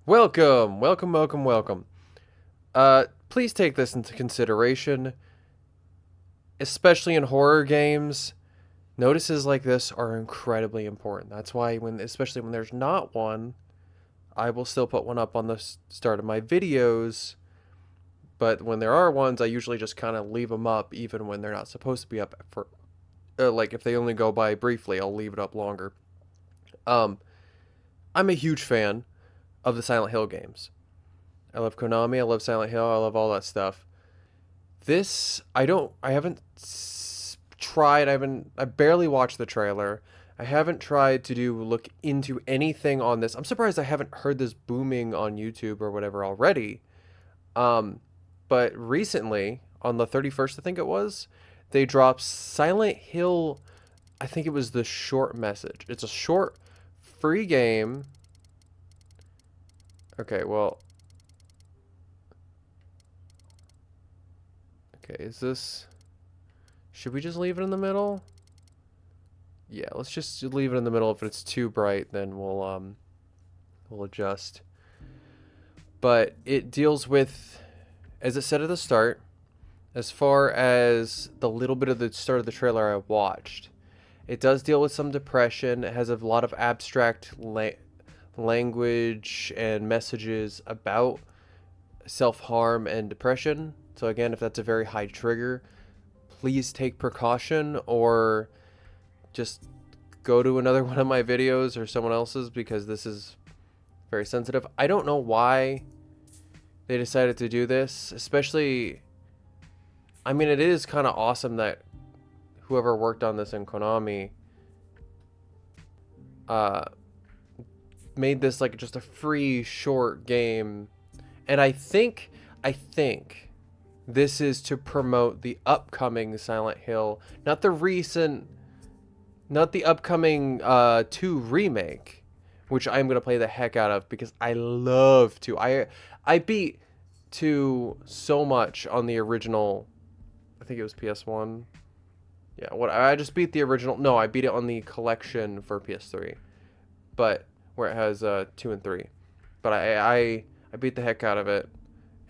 Welcome, welcome, welcome, welcome. Please take this into consideration, especially in horror games. Notices like this are incredibly important. That's why especially when there's not one, I will still put one up on the start of my videos. But when there are ones, I usually just kind of leave them up, even when they're not supposed to be up for, like if they only go by briefly, I'll leave it up longer. Um, I'm a huge fan of the Silent Hill games. I love Konami. I love Silent Hill. I love all that stuff. This, I haven't tried. I barely watched the trailer. I haven't tried to look into anything on this. I'm surprised I haven't heard this booming on YouTube or whatever already. Um, but recently, on the 31st, I think it was, they dropped Silent Hill. I think it was the short message. It's a short, free game. Okay, well, okay, is this... Should we just leave it in the middle? Yeah, let's just leave it in the middle. If it's too bright, then we'll adjust. But it deals with, as it said at the start, as far as the little bit of the start of the trailer I watched, it does deal with some depression. It has a lot of abstract language and messages about self-harm and depression. So again, if that's a very high trigger, please take precaution or just go to another one of my videos or someone else's, because this is very sensitive. I don't know why they decided to do this, especially, I mean, it is kind of awesome that whoever worked on this in Konami made this like just a free short game. And I think this is to promote the upcoming Silent Hill, not the upcoming 2 remake, which I'm gonna play the heck out of because I love 2. I beat 2 so much on the original. I think it was PS1. Yeah, I just beat the original. No, I beat it on the collection for PS3, but where it has 2 and 3. But I beat the heck out of it,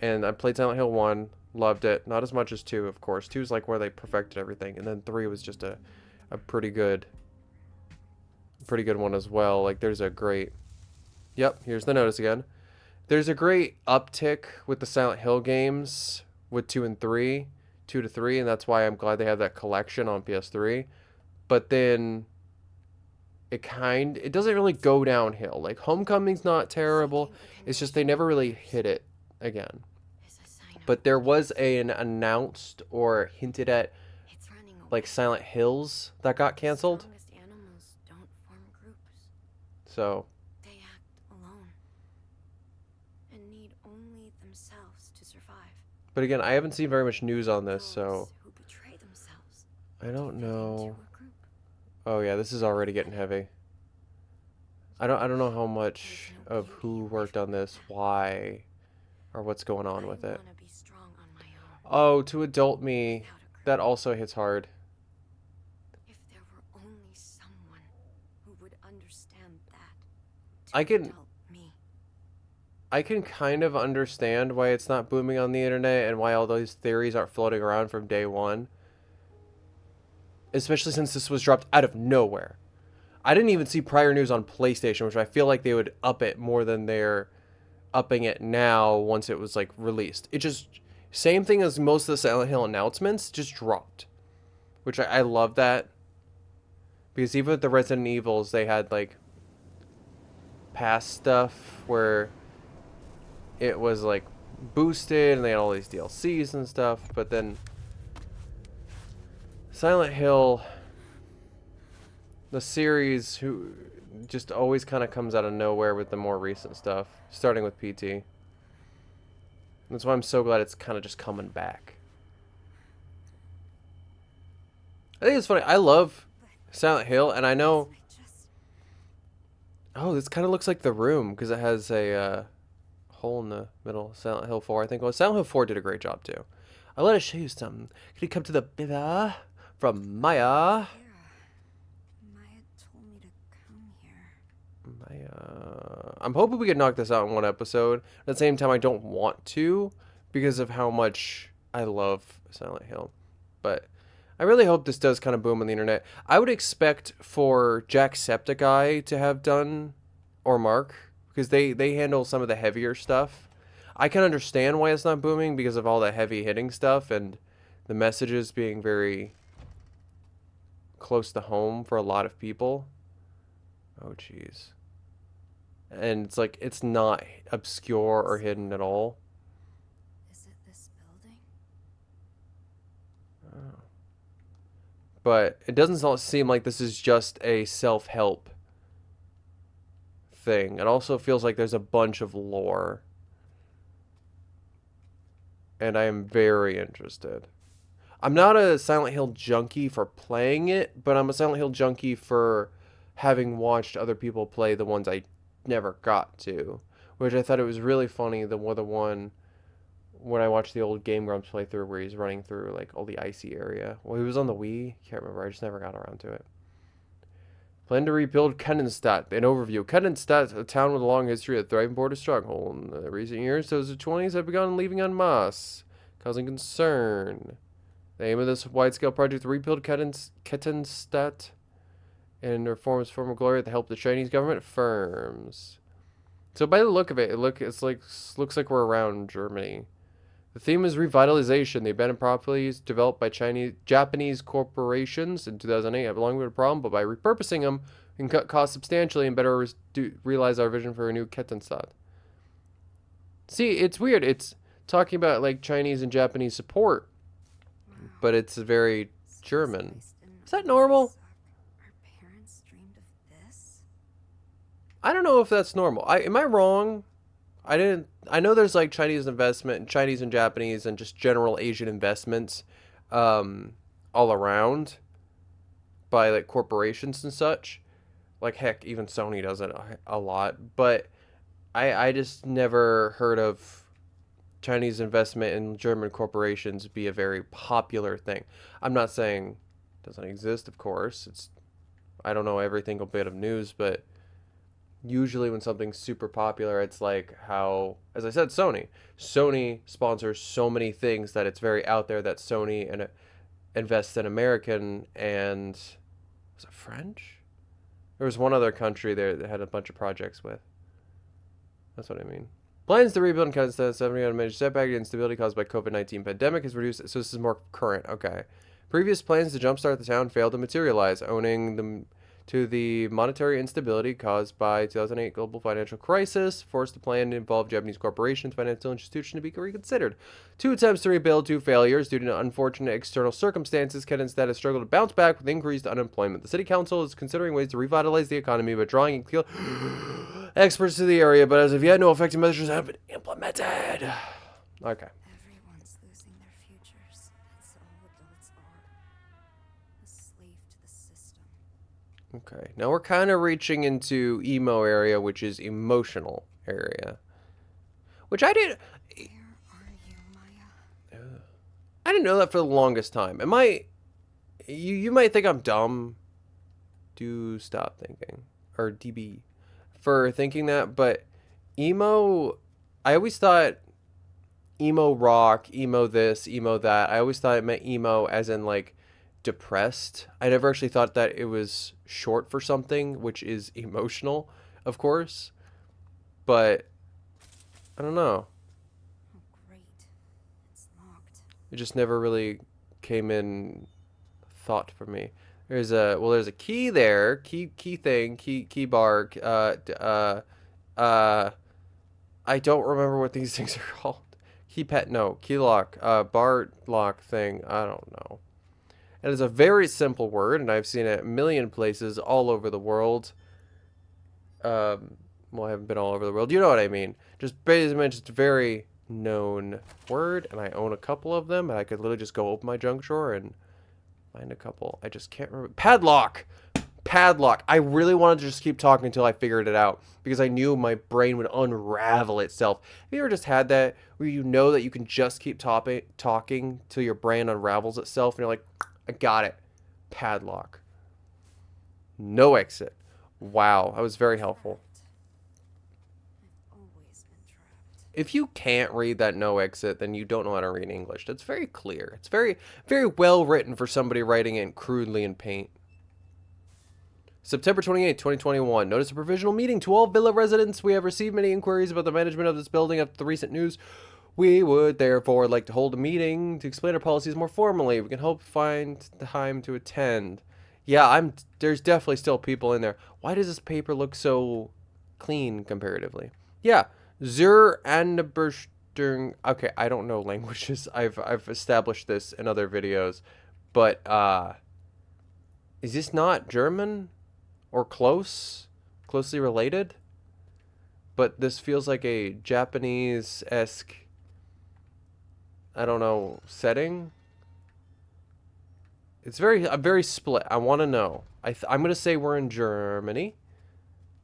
and I played Silent Hill 1. Loved it. Not as much as 2, of course. 2 is like where they perfected everything, and then 3 was just a pretty good one as well. Like there's a great, yep, here's the notice again. There's a great uptick with the Silent Hill games with 2 and 3, 2 to 3, and that's why I'm glad they have that collection on PS3. But then it doesn't really go downhill. Like Homecoming's not terrible. It's just they never really hit it again. But there was an announced or hinted at like Silent Hills that got canceled. So they act alone and need only themselves to survive. But again, I haven't seen very much news on this, so I don't know. Oh yeah, this is already getting heavy. I don't know how much of who worked on this, why, or what's going on with it. Oh, to adult me, that also hits hard. If there were only someone who would understand that. I can kind of understand why it's not booming on the internet and why all those theories aren't floating around from day one. Especially since this was dropped out of nowhere. I didn't even see prior news on PlayStation, which I feel like they would up it more than they're upping it now once it was like released. It just, same thing as most of the Silent Hill announcements, just dropped. Which I love that. Because even with the Resident Evils, they had like past stuff where it was like boosted and they had all these DLCs and stuff. But then Silent Hill, the series, who just always kind of comes out of nowhere with the more recent stuff, starting with PT. That's why I'm so glad it's kind of just coming back. I think it's funny. I love Silent Hill, and I know... Oh, this kind of looks like The Room, because it has a hole in the middle. Silent Hill 4, I think. Well, Silent Hill 4 did a great job, too. I want to show you something. Can you come to the bida from Maya? Maya told me to come here. Maya... I'm hoping we can knock this out in one episode. At the same time, I don't want to because of how much I love Silent Hill. But I really hope this does kind of boom on the internet. I would expect for Jacksepticeye to have done, or Mark, because they handle some of the heavier stuff. I can understand why it's not booming because of all the heavy hitting stuff and the messages being very close to home for a lot of people. Oh, jeez. And it's like, it's not obscure or hidden at all. Is it this building? Oh. But it doesn't seem like this is just a self-help thing. It also feels like there's a bunch of lore. And I am very interested. I'm not a Silent Hill junkie for playing it, but I'm a Silent Hill junkie for having watched other people play the ones I never got to. Which I thought it was really funny, the one when I watched the old Game Grumps playthrough where he's running through like all the icy area. Well, he was on the Wii. Can't remember. I just never got around to it. Plan to rebuild Kennenstadt. An overview. Kennenstadt, a town with a long history of thriving border stronghold. In recent years, those of the 20s have begun leaving en masse, causing concern. The aim of this wide-scale project is to rebuild Kettenstadt and reform its former glory with the help of the Chinese government firms. So by the look of it, looks like we're around Germany. The theme is revitalization. The abandoned properties developed by Japanese corporations in 2008 have long been a problem, but by repurposing them, we can cut costs substantially and better realize our vision for a new Kettenstadt. See, it's weird. It's talking about like Chinese and Japanese support, Wow. but it's very German. Civilized and Is that normal? Our parents dreamed of this? I don't know if that's normal. Am I wrong? I know there's like Chinese investment, Chinese and Japanese, and just general Asian investments, all around, by like corporations and such. Like heck, even Sony does it a lot. But I just never heard of Chinese investment in German corporations be a very popular thing. I'm not saying it doesn't exist, of course. I don't know every single bit of news, but usually when something's super popular, it's like how, as I said, Sony sponsors so many things that it's very out there that Sony invests in American and, was it French? There was one other country there that had a bunch of projects with. That's what I mean. Plans to rebuild in Kazakhstan, 70 on a major setback and instability caused by COVID-19 pandemic has reduced. So this is more current. Okay. Previous plans to jumpstart the town failed to materialize, owing them to the monetary instability caused by 2008 global financial crisis, forced the plan to involve Japanese corporations, financial institutions to be reconsidered. 2 attempts to rebuild, 2 failures due to unfortunate external circumstances. Can instead have struggled to bounce back with increased unemployment. The city council is considering ways to revitalize the economy by drawing experts to the area, but as of yet, no effective measures have been implemented. Okay. Everyone's losing their futures. That's all adults are. A slave to the system. Okay, now we're kind of reaching into emo area, which is emotional area. Which I didn't... Where are you, Maya? I didn't know that for the longest time. You might think I'm dumb. Do stop thinking. Or DB. For thinking that, but emo... I always thought emo rock, emo this, emo that. I always thought it meant emo as in, like, depressed. I never actually thought that it was short for something, which is emotional, of course. But I don't know. Oh, great. It's locked. It just never really came in thought for me. There's a key there, key thing, key bar. I don't remember what these things are called. Key lock, bar lock thing. I don't know. It is a very simple word, and I've seen it a million places all over the world. Well, I haven't been all over the world. You know what I mean. Just basically, just a very known word, and I own a couple of them, and I could literally just go open my junk drawer and find a couple. I just can't remember. Padlock! Padlock. I really wanted to just keep talking until I figured it out, because I knew my brain would unravel itself. Have you ever just had that, where you know that you can just keep talking till your brain unravels itself, and you're like, I got it. Padlock. No exit. Wow, that was very helpful. If you can't read that no exit, then you don't know how to read English. That's very clear. It's very, very well written for somebody writing it crudely in paint. September 28, 2021. Notice a provisional meeting to all villa residents. We have received many inquiries about the management of this building after the recent news. We would therefore like to hold a meeting to explain our policies more formally. We can hope to find time to attend. Yeah, there's definitely still people in there. Why does this paper look so clean comparatively? Yeah. Zur Anberstung. Okay, I don't know languages. I've established this in other videos, but is this not German or closely related? But this feels like a Japanese-esque, I don't know, setting. I'm very split. I want to know. I'm gonna say we're in Germany.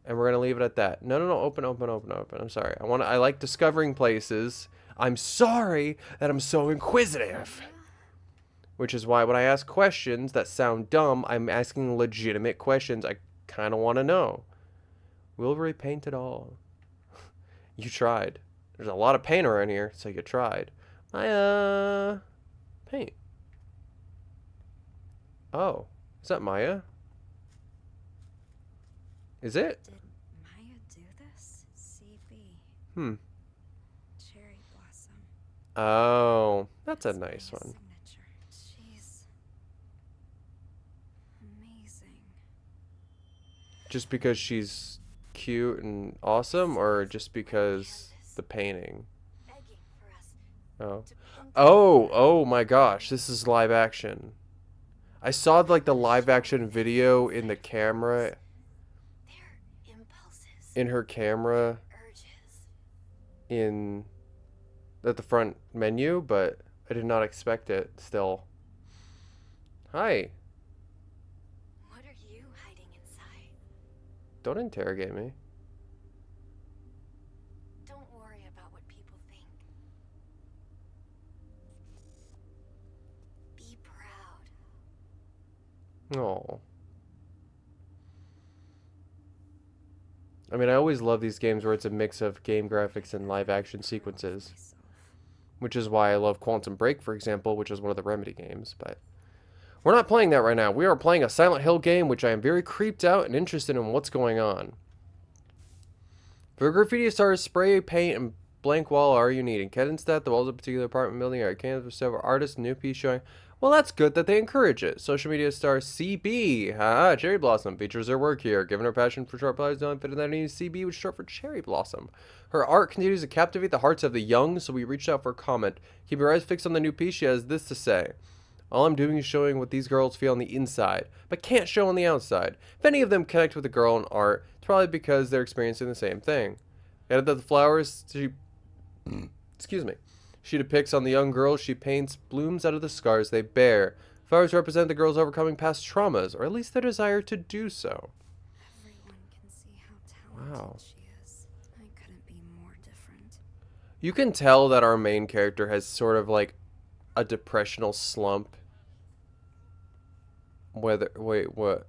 And we're gonna leave it at that. No, open. I'm sorry. I like discovering places. I'm sorry that I'm so inquisitive. Which is why when I ask questions that sound dumb, I'm asking legitimate questions. I kind of want to know. Will we paint it all? You tried. There's a lot of paint around here, so you tried. Paint. Oh, is that Maya? Is it? Did Maya do this? CB. Cherry blossom. Oh, that's a nice one. Signature. She's amazing. Just because she's cute and awesome, or just because the painting? Oh. Oh my gosh, this is live action. I saw like the live action video in the camera. In her camera. At the front menu, but I did not expect it still. Hi. What are you hiding inside? Don't interrogate me. Don't worry about what people think. Be proud. Oh. I mean, I always love these games where it's a mix of game graphics and live action sequences. Which is why I love Quantum Break, for example, which is one of the Remedy games, but we're not playing that right now. We are playing a Silent Hill game, which I am very creeped out and interested in what's going on. For graffiti stars, spray, paint, and blank wall are you needing? Kedenstadt, the walls of a particular apartment building are canvas for several artists, new piece showing. Well, that's good that they encourage it. Social media star CB, Cherry Blossom, features her work here. Given her passion for short plays, don't fit in that needs CB, which is short for Cherry Blossom. Her art continues to captivate the hearts of the young, so we reached out for a comment. Keep your eyes fixed on the new piece. She has this to say. All I'm doing is showing what these girls feel on the inside, but can't show on the outside. If any of them connect with a girl in art, it's probably because they're experiencing the same thing. Added that the flowers excuse me. She depicts on the young girls she paints blooms out of the scars they bear. Flowers represent the girls overcoming past traumas, or at least their desire to do so. Everyone can see how talented she is. I couldn't be more different. You can tell that our main character has sort of like a depressional slump. Wait, what?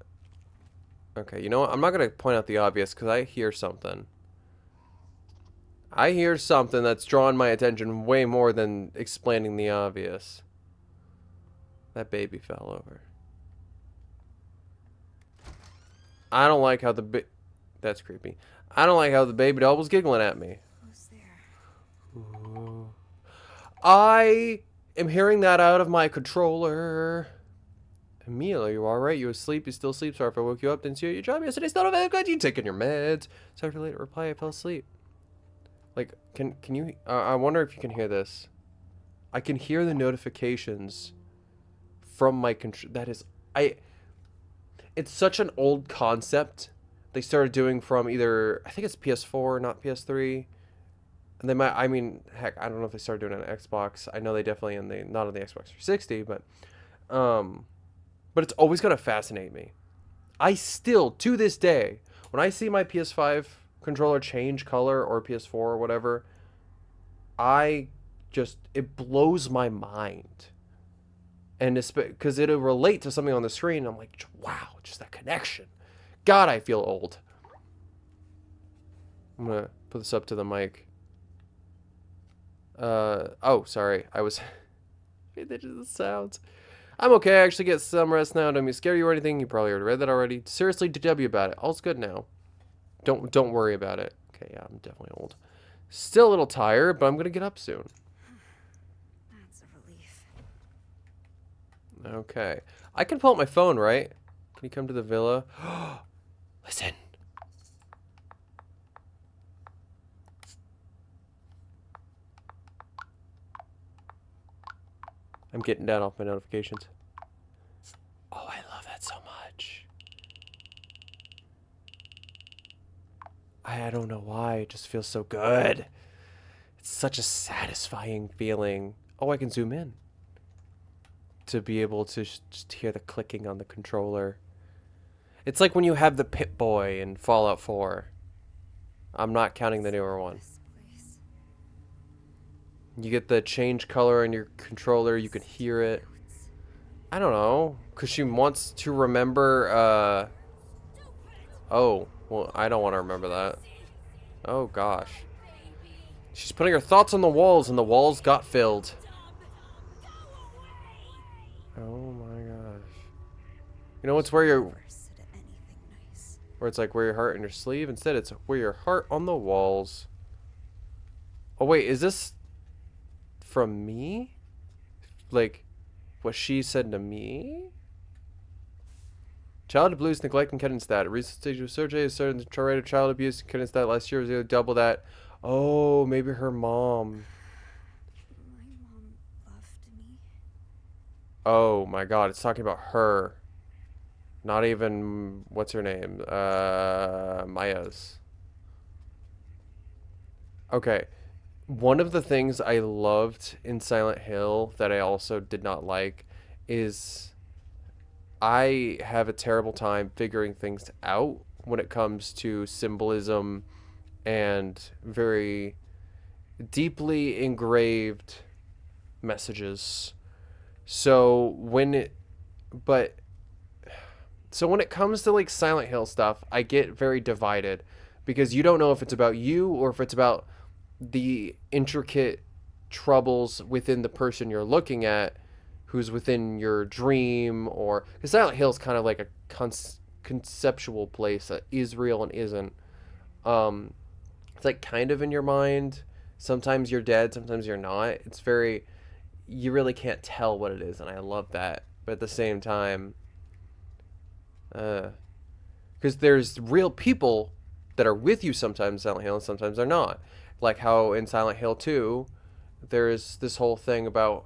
Okay, you know what? I'm not going to point out the obvious because I hear something. I hear something that's drawn my attention way more than explaining the obvious. That baby fell over. I don't like how that's creepy. I don't like how the baby doll was giggling at me. Who's there? Ooh. I am hearing that out of my controller. Emil, are you alright? You asleep? You still sleep? Sorry if I woke you up. Didn't see you at your job yesterday. Still not good. You taking your meds? Sorry for late reply. I fell asleep. Like, can you... I wonder if you can hear this. I can hear the notifications from my control. That is... It's such an old concept. They started doing from either... I think it's PS4, not PS3. And they might... I mean, heck, I don't know if they started doing it on Xbox. I know they definitely... not on the Xbox 360, but... But it's always going to fascinate me. I still, to this day, when I see my PS5... controller change color or PS4 or whatever, it blows my mind. And it's because it'll relate to something on the screen. I'm like, wow, just that connection. God, I feel old. I'm gonna put this up to the mic. Oh, sorry. I was paying attention to the sounds. I'm okay. I actually get some rest now. Don't mean to scare you or anything. You probably already read that already. Seriously, DW about it. All's good now. Don't worry about it. Okay, yeah, I'm definitely old. Still a little tired, but I'm gonna get up soon. That's a relief. Okay. I can pull up my phone, right? Can you come to the villa? Listen. I'm getting down off my notifications. Oh, I love that so much. I don't know why. It just feels so good. It's such a satisfying feeling. Oh, I can zoom in to be able to just hear the clicking on the controller. It's like when you have the Pip-Boy in Fallout 4. I'm not counting the newer one. This place. You get the change color in your controller, you can hear it. I don't know, because she wants to remember, oh, well, I don't want to remember that. Oh, gosh. She's putting her thoughts on the walls, and the walls got filled. Oh, my gosh. You know, it's where your... Never said anything nice. Where it's like, wear your heart on your sleeve. Instead, it's wear your heart on the walls. Oh, wait, is this... from me? Like, what she said to me? Child abuse, neglect, and Kenenstadt. A recent stage of surgery is certain the rate of child abuse in Kenenstadt last year was double that. Oh, maybe her mom. My mom loved me. Oh my god, it's talking about her. Not even, what's her name? Maya's. Okay. One of the things I loved in Silent Hill that I also did not like is I have a terrible time figuring things out when it comes to symbolism and very deeply engraved messages. So when it, but so when it comes to like Silent Hill stuff, I get very divided because you don't know if it's about you or if it's about the intricate troubles within the person you're looking at who's within your dream, or because Silent Hill is kind of like a conceptual place that is real and isn't. It's like kind of in your mind. Sometimes you're dead, sometimes you're not. It's very, you really can't tell what it is, and I love that. But at the same time, because there's real people that are with you sometimes in Silent Hill and sometimes they're not. Like how in Silent Hill 2, there's this whole thing about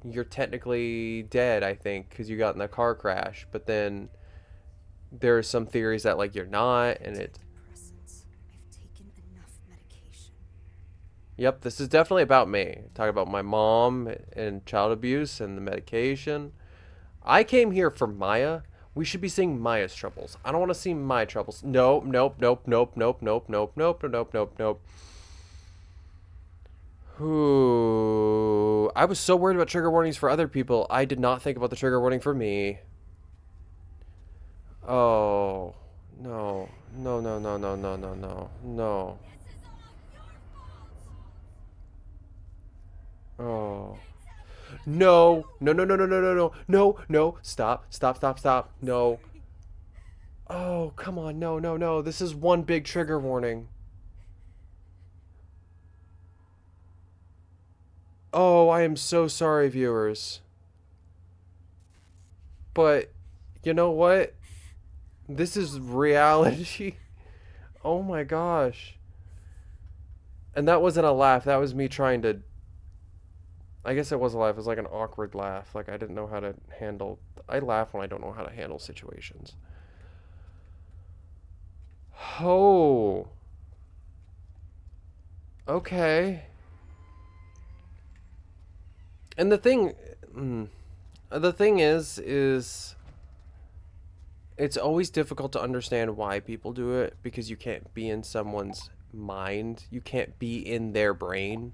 you're technically dead, I think, because you got in the car crash. But then there's some theories that like you're not, and it. Antidepressants. I've taken enough medication. Yep, this is definitely about me. Talk about my mom and child abuse and the medication. I came here for Maya. We should be seeing Maya's troubles. I don't want to see my troubles. Nope, nope, nope, nope, nope, nope, nope, nope, nope, nope, nope. Ooh, I was so worried about trigger warnings for other people. I did not think about the trigger warning for me. Oh, no. No, no, no, no, no, no, no. No. Oh. No. No, no, no, no, no, no, no. No, no. Stop. Stop, stop, stop. No. Oh, come on. No, no, no. This is one big trigger warning. Oh, I am so sorry, viewers. But, you know what? This is reality. Oh my gosh. And that wasn't a laugh. That was me trying to... I guess it was a laugh. It was like an awkward laugh. Like I didn't know how to handle... I laugh when I don't know how to handle situations. Oh. Okay. And the thing is it's always difficult to understand why people do it because you can't be in someone's mind. You can't be in their brain.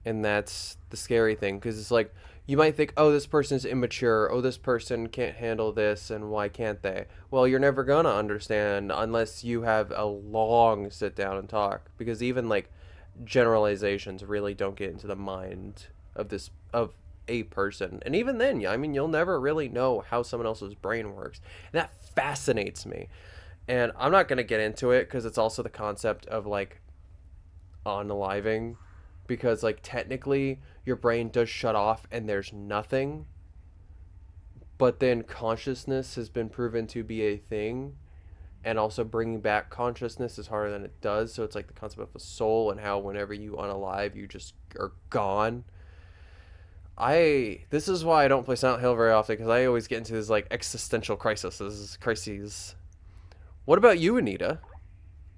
And that's the scary thing because it's like you might think, oh, this person's immature. Oh, this person can't handle this, and why can't they? Well, you're never gonna understand unless you have a long sit down and talk. Because even like generalizations really don't get into the mind of a person. And even then, yeah, I mean, you'll never really know how someone else's brain works. And that fascinates me. And I'm not going to get into it because it's also the concept of like unaliving, because like technically your brain does shut off and there's nothing, but then consciousness has been proven to be a thing, and also bringing back consciousness is harder than it does. So it's like the concept of a soul and how whenever you unalive, you just are gone. This is why I don't play Silent Hill very often, because I always get into these like existential crises. What about you, Anita?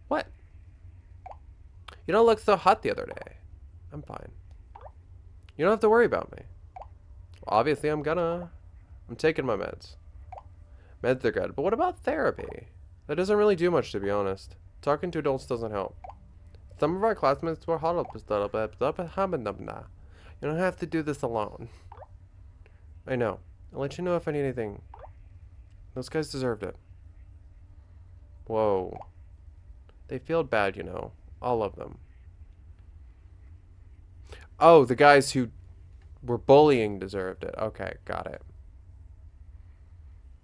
What? You don't look so hot the other day. I'm fine. You don't have to worry about me. Well, obviously, I'm taking my meds. Meds are good. But what about therapy? That doesn't really do much, to be honest. Talking to adults doesn't help. Some of our classmates were hot up. You don't have to do this alone. I know. I'll let you know if I need anything. Those guys deserved it. Whoa. They feel bad, you know. All of them. Oh, the guys who were bullying deserved it. Okay, got it.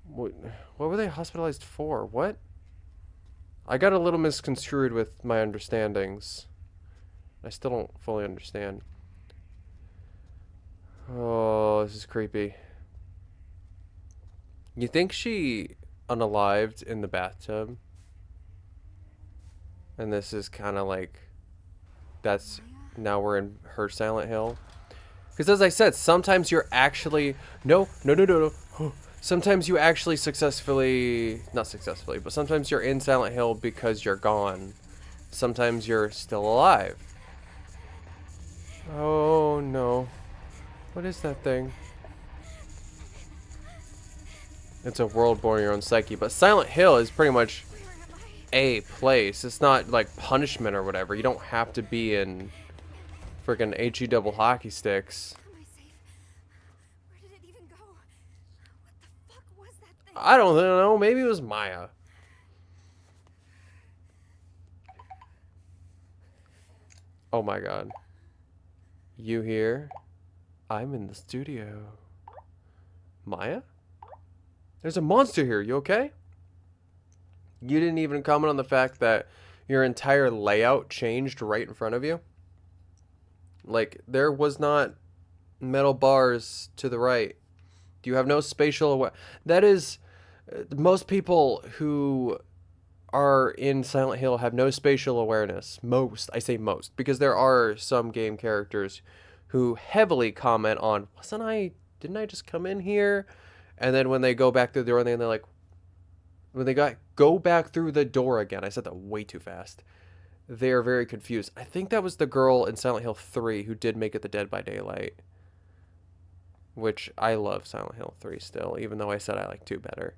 What were they hospitalized for? What? I got a little misconstrued with my understandings. I still don't fully understand. Oh, this is creepy. You think she unalived in the bathtub? And this is kind of like, that's, now we're in her Silent Hill. Because as I said, sometimes you're actually, no. Sometimes you actually not successfully, but sometimes you're in Silent Hill because you're gone. Sometimes you're still alive. Oh no. What is that thing? It's a world born in your own psyche, but Silent Hill is pretty much a place. It's not like punishment or whatever. You don't have to be in freaking HE double hockey sticks. Am I safe? Where did it even go? What the fuck was that thing? I don't know. Maybe it was Maya. Oh my god. You here? I'm in the studio. Maya? There's a monster here. You okay? You didn't even comment on the fact that your entire layout changed right in front of you. Like, there was not metal bars to the right. You have no spatial awareness. That is, most people who are in Silent Hill have no spatial awareness. Most. I say most. Because there are some game characters who heavily comment on, didn't I just come in here? And then when they go back through the door, and they're like, when they go back through the door again, I said that way too fast. They are very confused. I think that was the girl in Silent Hill 3 who did make it the Dead by Daylight. Which, I love Silent Hill 3 still, even though I said I like 2 better.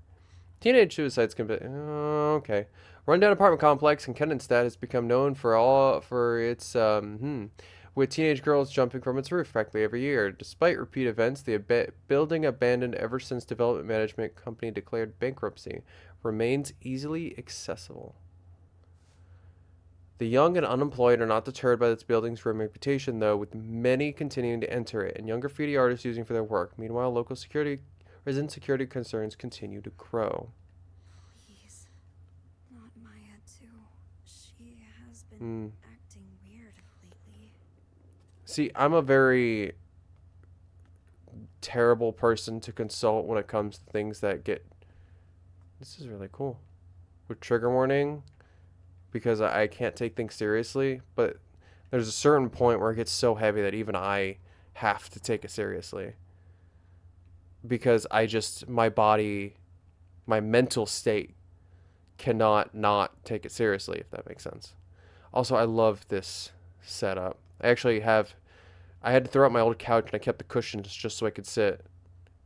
Teenage suicides can be... okay. Rundown apartment complex in Kendenstad has become known for its... with teenage girls jumping from its roof practically every year. Despite repeat events, the building abandoned ever since development management company declared bankruptcy remains easily accessible. The young and unemployed are not deterred by this building's ruined reputation, though, with many continuing to enter it and young graffiti artists using for their work. Meanwhile, local resident security concerns continue to grow. Please. Not Maya, too. She has been acting weird lately. See, I'm a very terrible person to consult when it comes to things that get... This is really cool. With trigger warning, because I can't take things seriously, but there's a certain point where it gets so heavy that even I have to take it seriously. Because my body, my mental state cannot not take it seriously, if that makes sense. Also, I love this setup. I had to throw out my old couch and I kept the cushions just so I could sit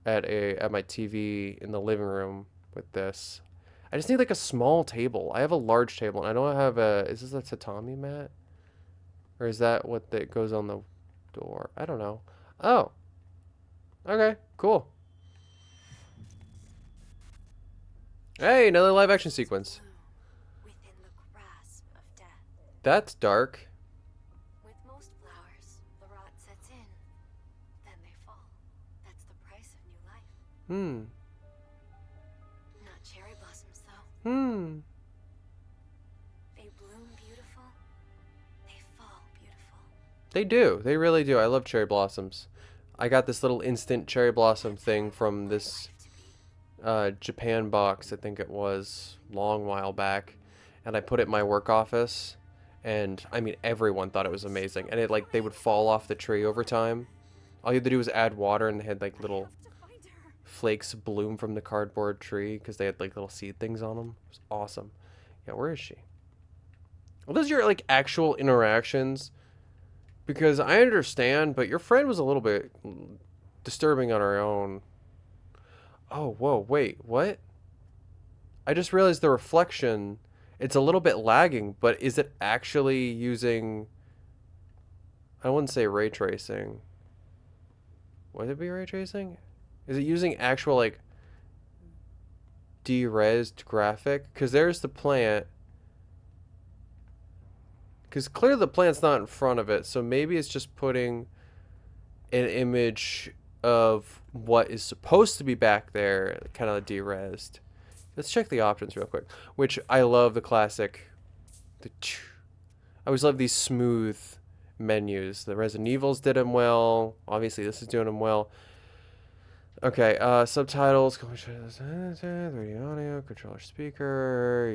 at my TV in the living room with this. I just need like a small table. I have a large table and I don't have is this a tatami mat? Or is that what that goes on the door? I don't know. Oh. Okay, cool. Hey, another live action sequence. Within the grasp of death. That's dark. Hmm. Not cherry blossoms, though. Hmm. They bloom beautiful. They fall beautiful. They do. They really do. I love cherry blossoms. I got this little instant cherry blossom That's thing how I from want my this life to be. Japan box, I think it was, long while back, and I put it in my work office, and I mean everyone thought it was amazing, and it like they would fall off the tree over time. All you had to do was add water, and they had like I little have to find her. flakes bloom from the cardboard tree because they had like little seed things on them. It was awesome. Yeah, where is she? Well, those are your like actual interactions, because I understand, but your friend was a little bit disturbing on her own. Oh, whoa, wait, what? I just realized the reflection, it's a little bit lagging, but is it actually using, I wouldn't say ray tracing. Would it be ray tracing? Is it using actual like de-resed graphic? Because there's the plant. Because clearly the plant's not in front of it, so maybe it's just putting an image of what is supposed to be back there, kind of de-resed. Let's check the options real quick, which I love the classic. I always love these smooth menus. The Resident Evils did them well. Obviously, this is doing them well. Okay, subtitles, 3D audio, controller speaker.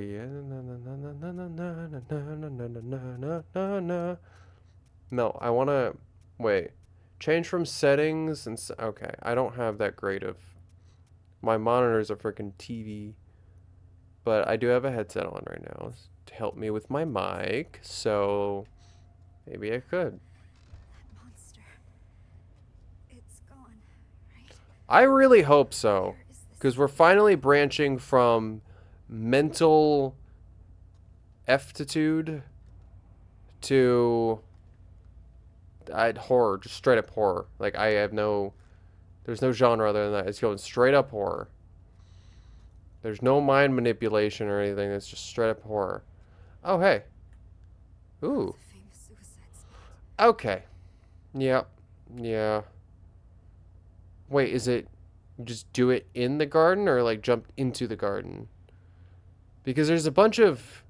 No, I want to wait. Change from settings and okay, I don't have that great of. My monitor's a freaking TV. But I do have a headset on right now to help me with my mic, so maybe I could. That monster. It's gone, right? I really hope so, Where is this because we're thing? finally branching from mental aptitude to horror, just straight up horror. Like I have no, there's no genre other than that. It's going straight up horror. There's no mind manipulation or anything. It's just straight up horror. Oh hey, ooh, The famous suicide spot. okay. Yep. Yeah. Wait, is it you just do it in the garden or like jump into the garden? Because there's a bunch of.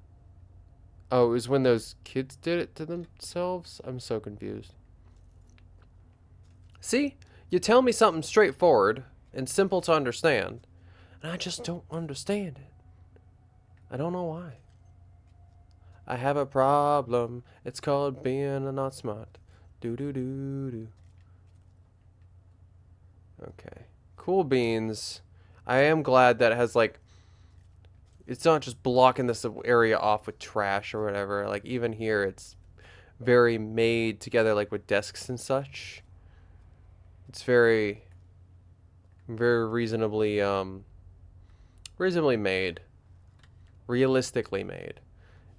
Oh, it was when those kids did it to themselves? I'm so confused. See? You tell me something straightforward and simple to understand, and I just don't understand it. I don't know why. I have a problem. It's called being not smart. Do do do do. Okay. Cool beans. I am glad that it has like it's not just blocking this area off with trash or whatever. Like even here it's very made together like with desks and such. It's very reasonably made. Realistically made.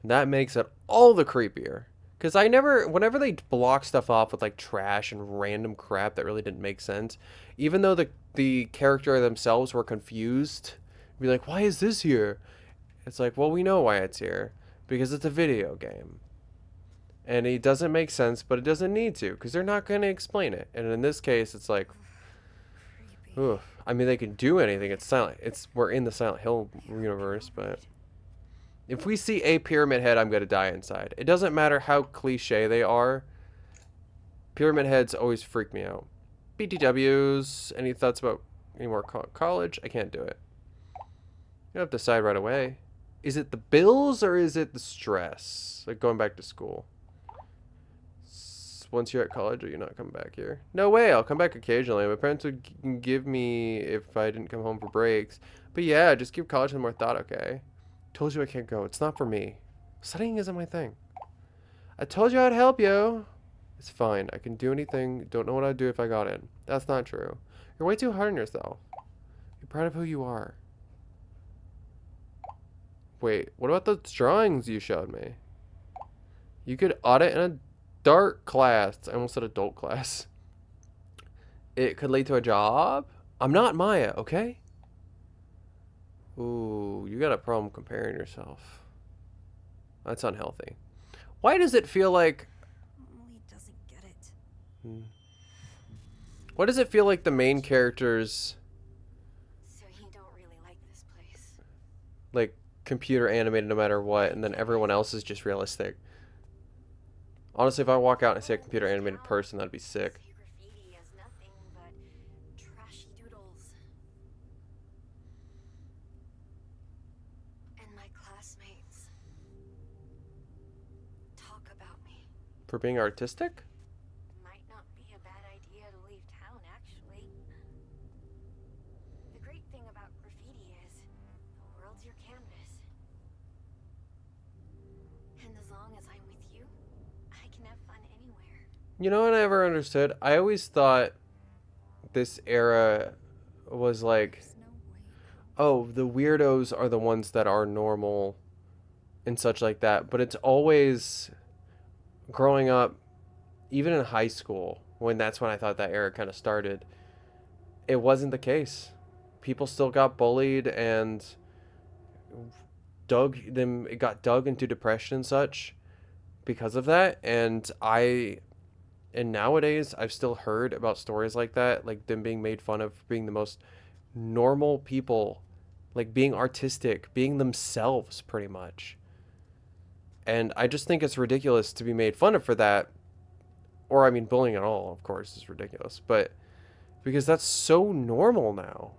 And that makes it all the creepier. Cause whenever they block stuff off with like trash and random crap that really didn't make sense, even though the character themselves were confused, be like, why is this here? It's like, well, we know why it's here because it's a video game, and it doesn't make sense, but it doesn't need to because they're not going to explain it. And in this case, it's like, Creepy. oof. I mean, they can do anything. It's silent. We're in the Silent Hill universe, but if we see a pyramid head, I'm gonna die inside. It doesn't matter how cliche they are. Pyramid heads always freak me out. BTWs. Any thoughts about any more college? I can't do it. You don't have to decide right away. Is it the bills or is it the stress? Like going back to school. Once you're at college, or you're not coming back here? No way. I'll come back occasionally. My parents would give me if I didn't come home for breaks. But yeah, just give college some more thought. Okay. Told you I can't go. It's not for me. Studying isn't my thing. I told you I'd help you. It's fine. I can do anything. Don't know what I'd do if I got in. That's not true. You're way too hard on yourself. You're proud of who you are. Wait, what about the drawings you showed me? You could audit in a dark class. I almost said adult class. It could lead to a job? I'm not Maya, okay? Ooh, you got a problem comparing yourself. That's unhealthy. Why does it feel like... Molly doesn't get it. Why does it feel like the main characters like computer animated no matter what, and then everyone else is just realistic. Honestly, if I walk out and I see a computer animated person, that'd be sick. Graffiti as nothing but trashy doodles. And my classmates talk about me. For being artistic? Might not be a bad idea to leave town, actually. The great thing about graffiti is the world's your canvas. And as long as I'm with you, I can have fun anywhere. You know what I never understood? I always thought this era was like, There's no way. oh, the weirdos are the ones that are normal and such like that. But it's always growing up, even in high school, when that's when I thought that era kind of started, it wasn't the case. People still got bullied and it got dug into depression and such because of that. And nowadays I've still heard about stories like that, like them being made fun of for being the most normal people, like being artistic, being themselves pretty much. And I just think it's ridiculous to be made fun of for that. Or I mean bullying at all, of course, is ridiculous, but because that's so normal now.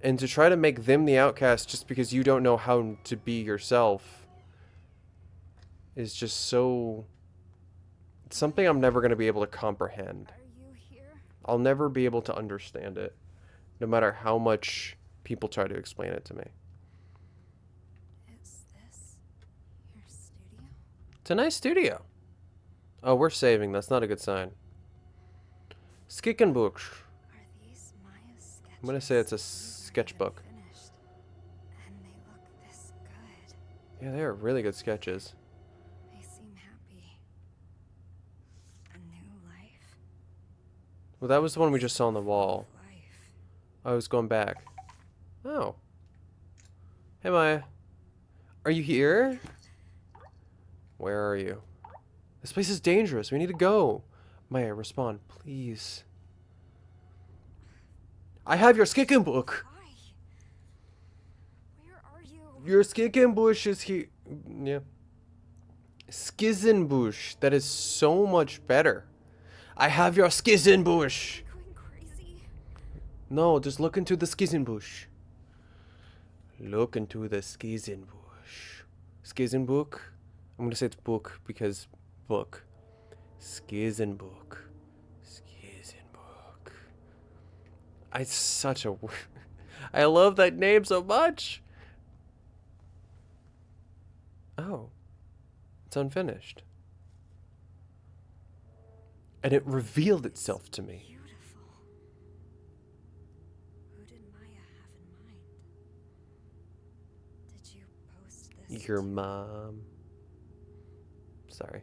And to try to make them the outcast just because you don't know how to be yourself is just so... It's something I'm never going to be able to comprehend. Are you here? I'll never be able to understand it, no matter how much people try to explain it to me. Is this your studio? It's a nice studio. Oh, we're saving. That's not a good sign. Skickenbuch. Are these Maya's sketches? I'm going to say it's a sketchbook. Finished, and they look this good. Yeah, they are really good sketches. They seem happy. A new life. Well, that was the one we just saw on the wall. Life. I was going back. Oh. Hey, Maya. Are you here? Where are you? This place is dangerous. We need to go. Maya, respond, please. I have your skickenbuch. Hi. Where are you? Your skickenbuch is here. Yeah. Skizzenbush. That is so much better. I have your skizzenbush. Going crazy. No, just look into the skizzenbush. Look into the skizzenbush. Skizzenbuch. I'm gonna say it's book because book. Skizzenbuch. Skizzenbuch. It's such a... I love that name so much. Oh. It's unfinished. And it revealed itself to me. Beautiful. Who did Maya have in mind? Did you post this? Your mom. Sorry.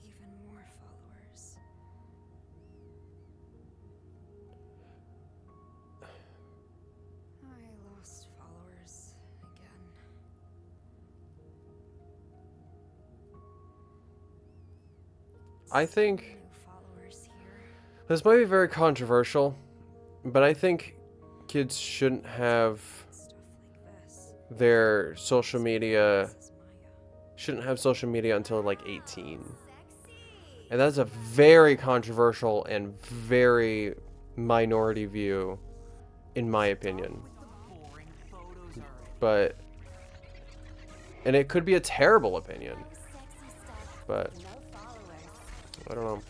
Even more followers. I lost followers again. I think New followers here. this might be very controversial, but I think kids shouldn't have Stuff like this. their social media, This is Maya. shouldn't have social media until like 18. And that's a very controversial and very minority view, in my opinion. But, and it could be a terrible opinion, but I don't know.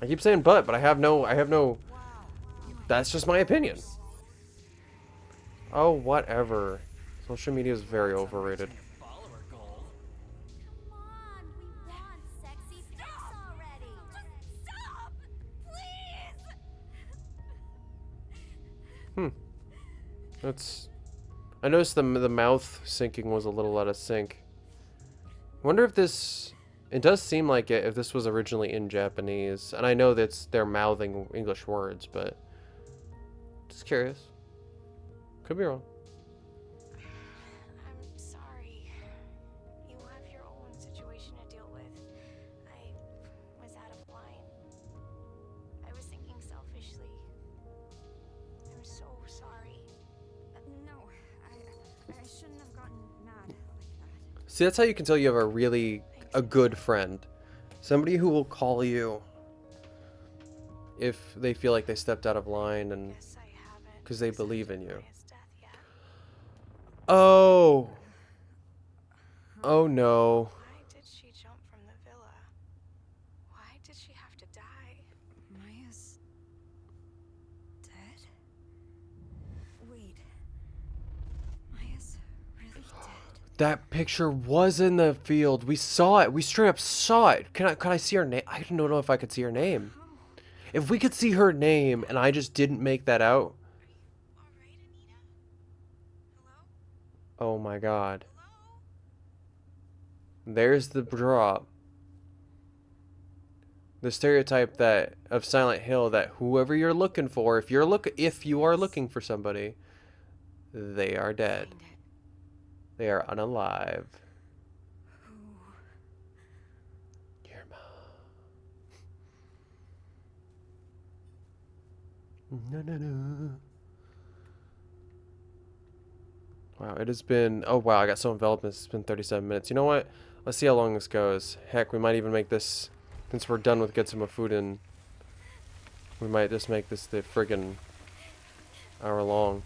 I keep saying but I have no, that's just my opinion. Oh, whatever. Social media is very overrated. Come on, we want sexy pics already. Just stop, please. That's... I noticed the mouth syncing was a little out of sync. Wonder if this... It does seem like it if this was originally in Japanese. And I know that's they're mouthing English words, but... Just curious. Could be wrong. I'm sorry. You have your own situation to deal with. I was out of line. I was thinking selfishly. I'm so sorry. See, that's how you can tell you have a good friend. Somebody who will call you if they feel like they stepped out of line and Guess I haven't because they believe in accepted you. Maya's death yet. Oh. Oh no. Why did she jump from the villa? Why did she have to die? Maya's dead? Wait. Maya's really dead? That picture was in the field. We saw it. We straight up saw it. Can I see her name? I don't know if I could see her name. If we could see her name and I just didn't make that out. All right, Anita? Hello? Oh my god. Hello? There's the drop. The stereotype that of Silent Hill that whoever you're looking for, if you are looking for somebody, they are dead. Find it. They are unalive. Who? Your mom. No, no, no. Wow, it has been... Oh, wow, I got so enveloped. It's been 37 minutes. You know what? Let's see how long this goes. Heck, we might even make this... Since we're done with Get Some Food in... We might just make this the friggin' hour long.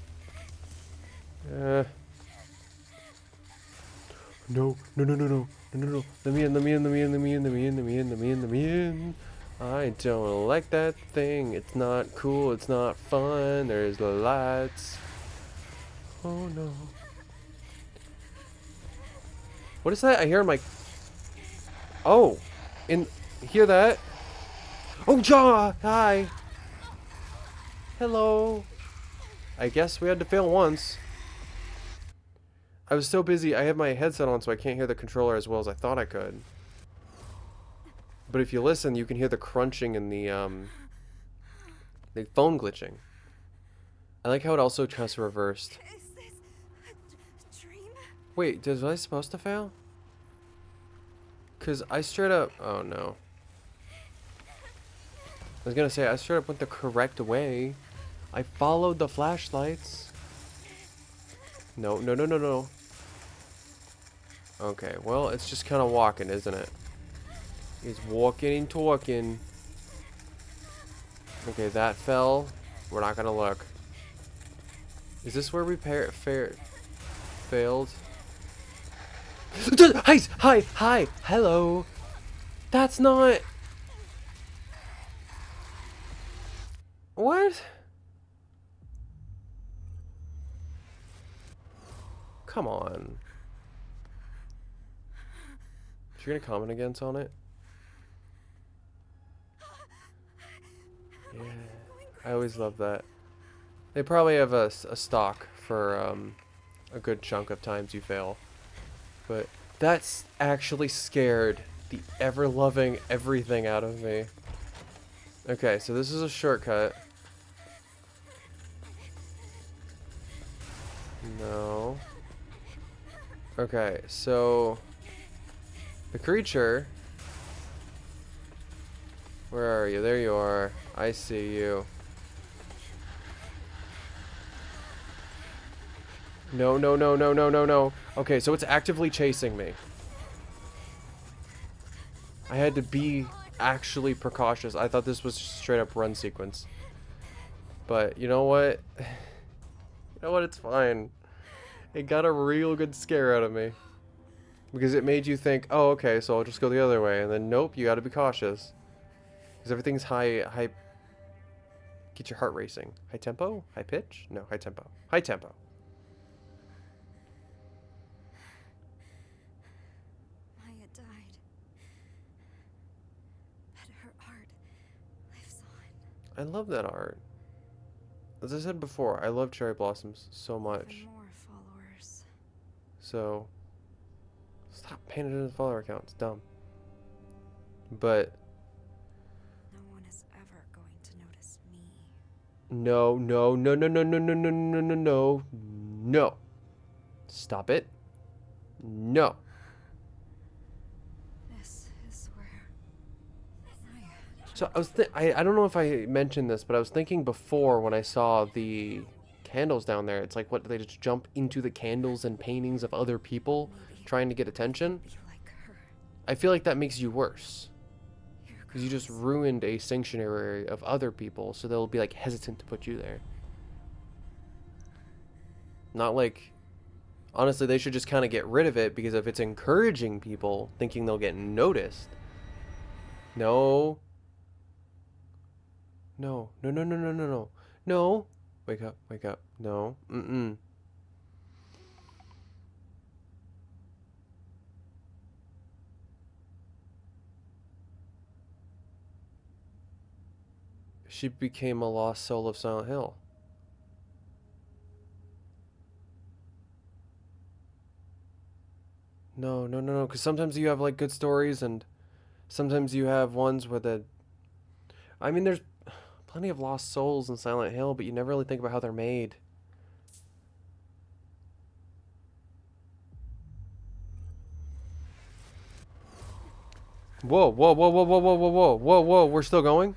No, no, no, no, no. No, no, no. Let me in, let me in, let me in, let me in, let me in, let me in, let me in, let me in. I don't like that thing. It's not cool. It's not fun. There's the lights. Oh no. What is that? I hear my... Oh. Hear that? Oh, Jaw! Hi. Hello. I guess we had to fail once. I was so busy. I have my headset on so I can't hear the controller as well as I thought I could. But if you listen, you can hear the crunching and the phone glitching. I like how it also just reversed. Is this a dream? Wait, was I supposed to fail? Because I straight up... Oh, no. I was going to say, I straight up went the correct way. I followed the flashlights. No, no, no, no, no. Okay, well, it's just kind of walking, isn't it? It's walking and talking. Okay, that fell. We're not going to look. Is this where we failed? Hi, hi, hi, hello. That's not... What? Come on. Is you gonna comment against on it? Yeah, I always love that. They probably have a stock for a good chunk of times you fail. But that's actually scared the ever-loving everything out of me. Okay, so this is a shortcut. No. Okay, so the creature. Where are you? There you are. I see you. No, no, no, no, no, no, no. Okay, so it's actively chasing me. I had to be actually precautious. I thought this was just straight up run sequence. But you know what? You know what? It's fine. It got a real good scare out of me. Because it made you think, oh, okay, so I'll just go the other way. And then, nope, you gotta be cautious. Because everything's high... Get your heart racing. High tempo? High pitch? No, high tempo. High tempo. Maya died. But her art lives on. I love that art. As I said before, I love cherry blossoms so much. Even more followers. So, stop paying attention to the follower count. It's dumb. But, No one is ever going to notice me. no, no, no, no, no, no, no, no, no, no, no, no. Stop it. No. This is where Maya. So I don't know if I mentioned this, but I was thinking before when I saw the candles down there, it's like, what, do they just jump into the candles and paintings of other people? Maybe. trying to get attention, Be like her. I feel like that makes you worse. Here Because you just goes. ruined a sanctuary of other people, so they'll be like hesitant to put you there. Not like, honestly, they should just kind of get rid of it, because if it's encouraging people thinking they'll get noticed. No. No. No, no, no, no, no, no. No. Wake up, wake up. No. Mm-mm. She became a lost soul of Silent Hill. No, no, no, no. Because sometimes you have like good stories, and sometimes you have ones where the. I mean, there's plenty of lost souls in Silent Hill, but you never really think about how they're made. Whoa, whoa, whoa, whoa, whoa, whoa, whoa, whoa, whoa, whoa. We're still going?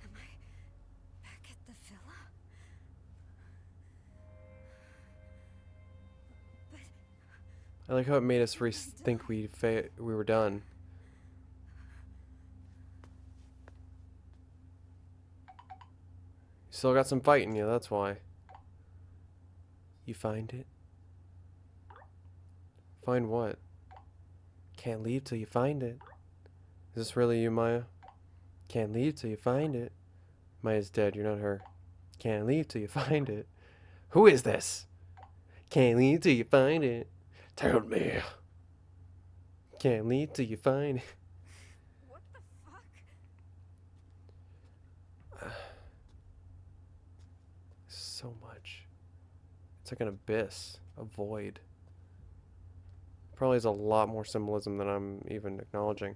Am I back at the villa? But I like how it made us think we were done. Still got some fight in you, that's why. You find it? Find what? Can't leave till you find it. Is this really you, Maya? Can't leave till you find it. Maya's dead, you're not her. Can't leave till you find it. Who is this? Can't leave till you find it. Tell me. Can't leave till you find it. what the fuck? So much. It's like an abyss, a void. Probably has a lot more symbolism than I'm even acknowledging.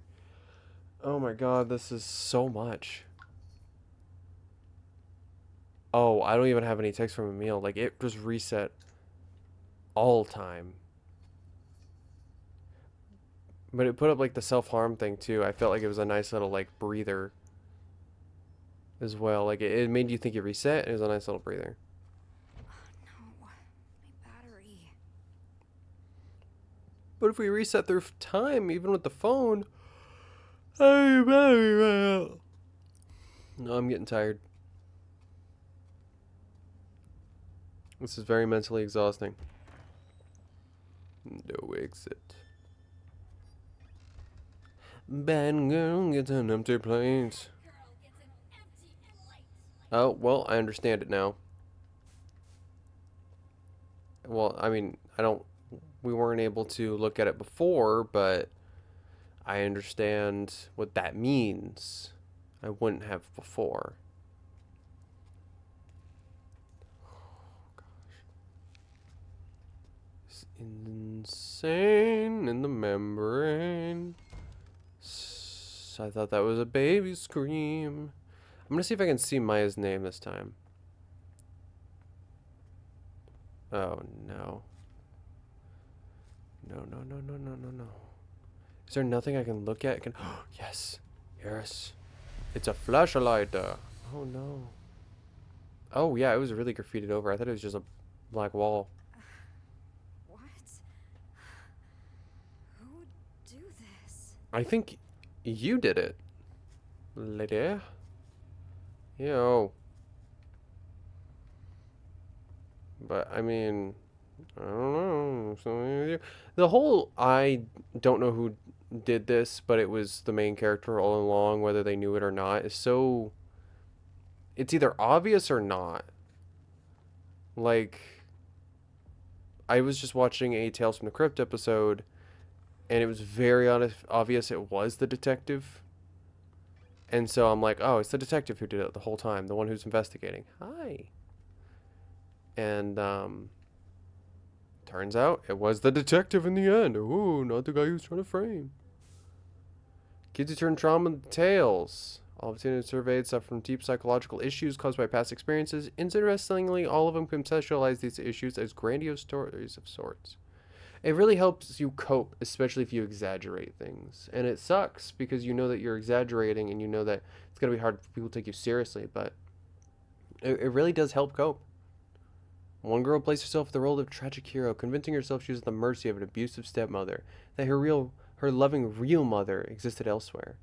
Oh my god, this is so much. Oh, I don't even have any text from Emil. Like, it just reset all time. But it put up, like, the self-harm thing, too. I felt like it was a nice little, like, breather as well. Like, it made you think it reset. It was a nice little breather. No, my battery. But if we reset through time, even with the phone... No, I'm getting tired. This is very mentally exhausting. No exit. Bad girl gets an empty plate. Oh, well, I understand it now. Well, I mean, we weren't able to look at it before, but I understand what that means. I wouldn't have before. It's insane in the membrane. I thought that was a baby scream. I'm gonna see if I can see Maya's name this time. Oh no. No, no, no, no, no, no, no. Is there nothing I can look at? Yes. Yes. It's a flashlight. Oh no. Oh yeah, it was really graffitied over. I thought it was just a black wall. What? Who would do this? I think you did it, lady. Yo. But I mean, I don't know. Something with you. The whole I don't know who did this, but it was the main character all along, whether they knew it or not, is so. It's either obvious or not. Like, I was just watching a Tales from the Crypt episode, and it was very obvious it was the detective. And so I'm like, oh, it's the detective who did it the whole time, the one who's investigating. Hi. And turns out it was the detective in the end. Ooh, not the guy who's trying to frame. Kids who turn trauma into tales. All of them surveyed suffer from deep psychological issues caused by past experiences. Interestingly, all of them conceptualize these issues as grandiose stories of sorts. It really helps you cope, especially if you exaggerate things. And it sucks because you know that you're exaggerating and you know that it's going to be hard for people to take you seriously, but it really does help cope. One girl placed herself in the role of tragic hero, convincing herself she was at the mercy of an abusive stepmother, that her loving real mother existed elsewhere.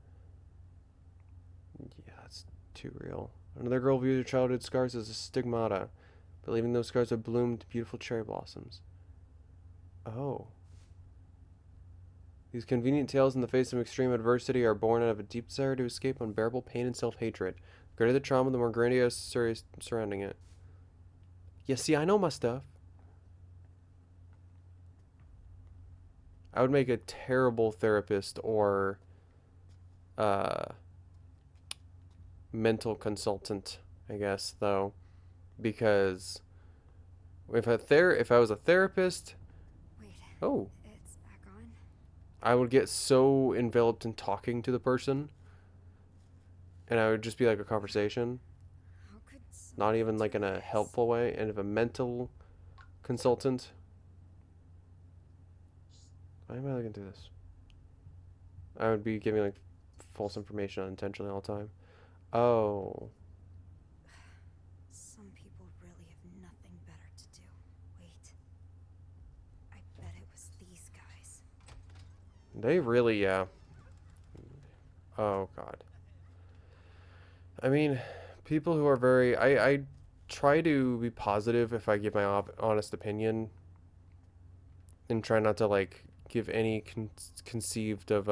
Yeah, that's too real. Another girl viewed her childhood scars as a stigmata, believing those scars would bloom to beautiful cherry blossoms. Oh. These convenient tales in the face of extreme adversity are born out of a deep desire to escape unbearable pain and self-hatred. The greater the trauma, the more grandiose stories surrounding it. Yeah, see, I know my stuff. I would make a terrible therapist or mental consultant, I guess, though, because if I was a therapist, Wait, oh, it's back on? I would get so enveloped in talking to the person, and I would just be like a conversation, How could not someone even like do in a this? helpful way. And if a mental consultant, why am I looking through this? I would be giving like false information unintentionally all the time. Oh, Some people really have nothing better to do. Wait. I bet it was these guys. they really, yeah. Oh God. I mean, people who are very, I try to be positive if I give my honest opinion, and try not to like give any conceived of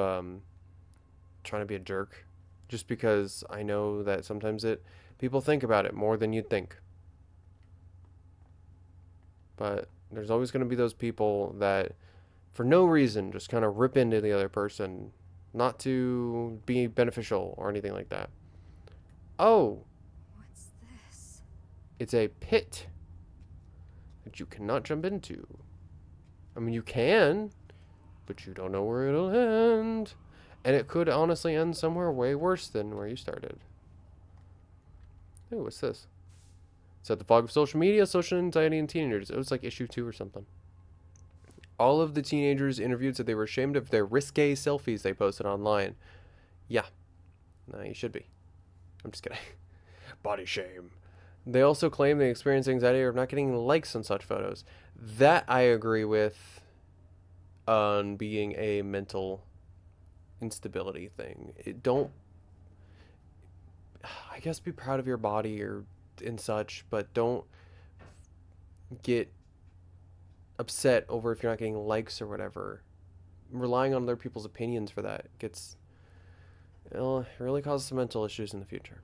trying to be a jerk, just because I know that sometimes people think about it more than you'd think. But there's always going to be those people that for no reason just kind of rip into the other person, not to be beneficial or anything like that. Oh, What's this? it's a pit that you cannot jump into. I mean, you can, but you don't know where it'll end. And it could honestly end somewhere way worse than where you started. Ooh, what's this? It's at the fog of social media, social anxiety, and teenagers. It was like issue 2 or something. All of the teenagers interviewed said they were ashamed of their risque selfies they posted online. Yeah. No, you should be. I'm just kidding. Body shame. They also claim they experience anxiety of not getting likes on such photos. That I agree with on being a mental instability thing. I guess be proud of your body or and such, but don't get upset over if you're not getting likes or whatever. Relying on other people's opinions for that it really causes some mental issues in the future.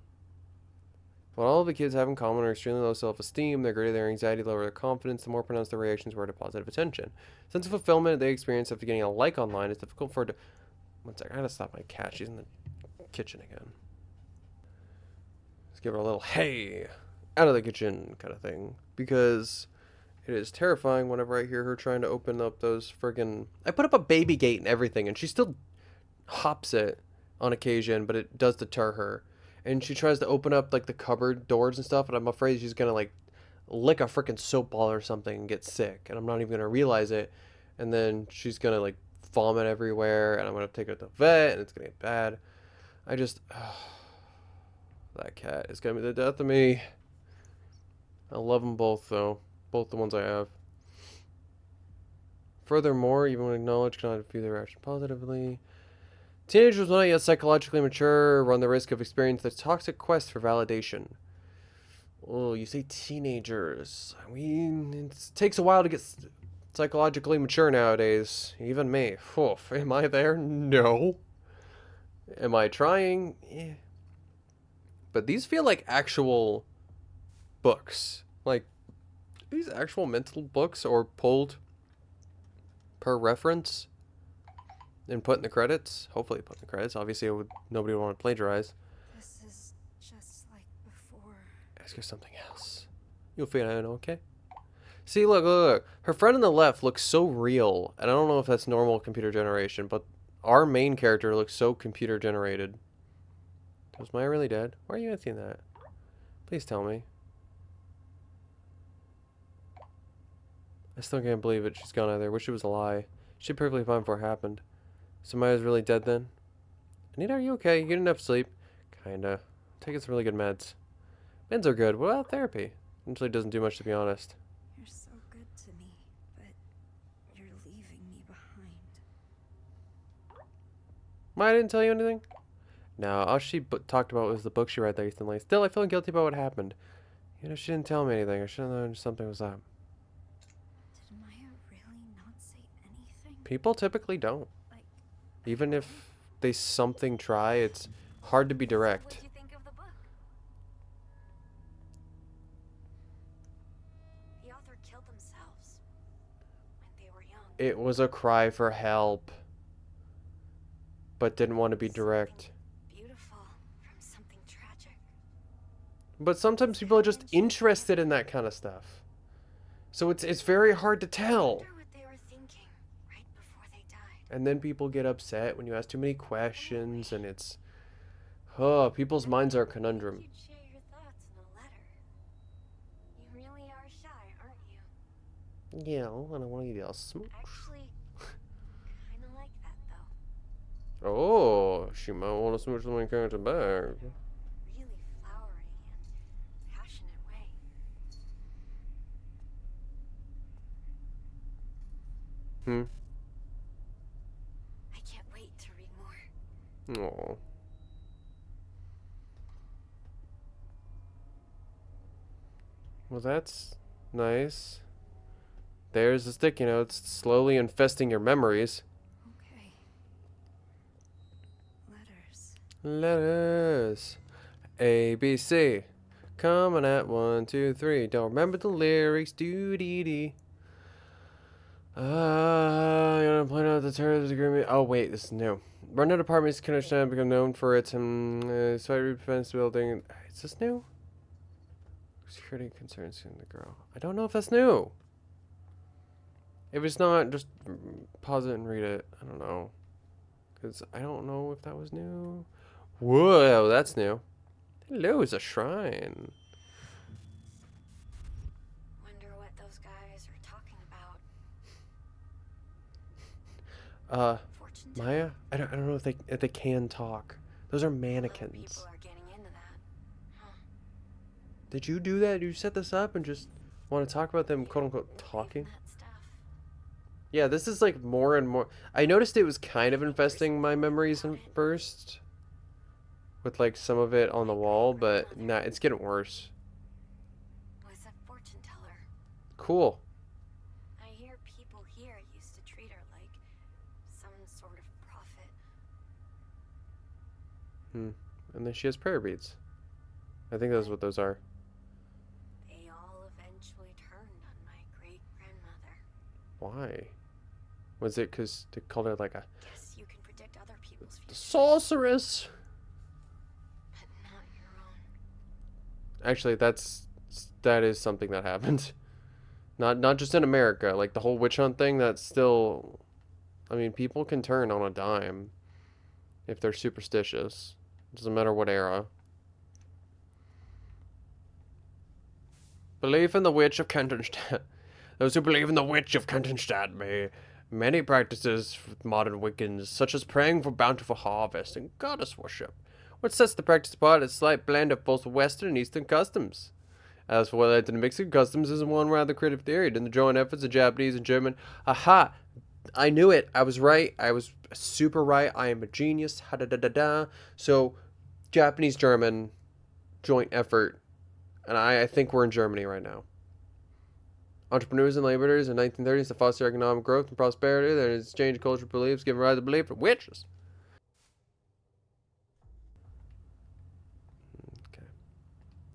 What all of the kids have in common are extremely low self-esteem. The greater their anxiety, lower their confidence, the more pronounced their reactions were to positive attention. Sense of fulfillment they experience after getting a like online is difficult for. One sec, I gotta stop my cat. She's in the kitchen again. Let's give her a little hey out of the kitchen kind of thing, because it is terrifying whenever I hear her trying to open up those friggin'. I put up a baby gate and everything, and she still hops it on occasion, but it does deter her. And she tries to open up like the cupboard doors and stuff, and I'm afraid she's gonna like lick a freaking soap ball or something and get sick, and I'm not even gonna realize it. And then she's gonna like vomit everywhere, and I'm gonna take her to the vet, and it's gonna get bad. That cat is gonna be the death of me. I love them both though, both the ones I have. Furthermore, even when acknowledged, cannot view their action positively. Teenagers not yet psychologically mature run the risk of experiencing the toxic quest for validation. Oh, you say teenagers. I mean, it takes a while to get psychologically mature nowadays. Even me. Oof, am I there? No. Am I trying? Yeah. But these feel like actual books. Like, these actual mental books or pulled per reference and put in the credits. Hopefully put in the credits. Obviously, nobody would want to plagiarize. This is just like before. Ask her something else. You'll figure it out, okay? See, look. Her friend on the left looks so real. And I don't know if that's normal computer generation, but our main character looks so computer generated. Was Maya really dead? Why are you asking that? Please tell me. I still can't believe it. She's gone either. Wish it was a lie. She'd perfectly fine before it happened. So Maya's really dead then? Anita, are you okay? You get enough sleep? Kinda. Taking some really good meds. Meds are good. What about therapy? Usually doesn't do much, to be honest. leaving me behind. Why I didn't tell you anything? No, all she talked about was the book she read that recently. Still, I feel guilty about what happened. You know, she didn't tell me anything. I should have known something was up. Did Maya really not say anything? People typically don't. Like, Even if they something try, it's hard to be direct. What'd you think of the book? The author killed themselves when they were young. It was a cry for help, but didn't want to be direct. Beautiful from something tragic. But sometimes people are just interested in that kind of stuff. So it's very hard to I tell. wonder what they were thinking right before they died. And then people get upset when you ask too many questions, and it's... Oh, people's minds are a conundrum. You'd share your thoughts in a letter. You really are shy, aren't you? Yeah, I don't want to get all smooch. Actually, kinda like that though. Oh, she might want to smooch the main character back. Really flowery and passionate way. I can't wait to read more. Oh. Well, that's nice. There's the sticky notes slowly infesting your memories. okay. Letters. Letters. A, B, C. Coming at 1, 2, 3. Don't remember the lyrics. Do dee dee. I'm gonna point out the terms of the agreement. Oh, wait, this is new. Rundown Apartments can understand become known for its site defense building. Is this new? Security concerns in the girl. I don't know if that's new. If it's not, just pause it and read it. I don't know. Because I don't know if that was new. Whoa, that's new. Hello, it's a shrine. Wonder what those guys are talking about. Fortune Maya, I don't know if they can talk. Those are telling. mannequins. People are getting into that. Huh. Did you do that? Did you set this up and just want to talk about them, quote unquote, Believe in talking? that stuff. Yeah, this is like more and more. I noticed it was kind of infesting my memories at first, with like some of it on the wall, but nah, it's getting worse. Was a fortune teller. Cool. I hear people here used to treat her like some sort of prophet. And then she has prayer beads. I think that's what those are. They all eventually turned on my great-grandmother. Why? Was it because they called her like a Guess you can predict other people's futures, sorceress? but not your own. Actually, that is something that happened. Not just in America, like the whole witch hunt thing. That's still, I mean, people can turn on a dime if they're superstitious. Doesn't matter what era. Belief in the witch of Kentenstadt. Those who believe in the witch of Kentenstadt may many practices with modern Wiccans, such as praying for bountiful harvest and goddess worship. What sets the practice apart is a slight blend of both Western and Eastern customs. As for whether the mixing customs is one rather creative theory in the joint efforts of Japanese and German. Aha! I knew it. I was right. I was super right. I am a genius. Ha da da da da. So, Japanese, German, joint effort. And I think we're in Germany right now. Entrepreneurs and laborers in the 1930s to foster economic growth and prosperity. There is exchange of cultural beliefs, giving rise to belief for witches. Okay.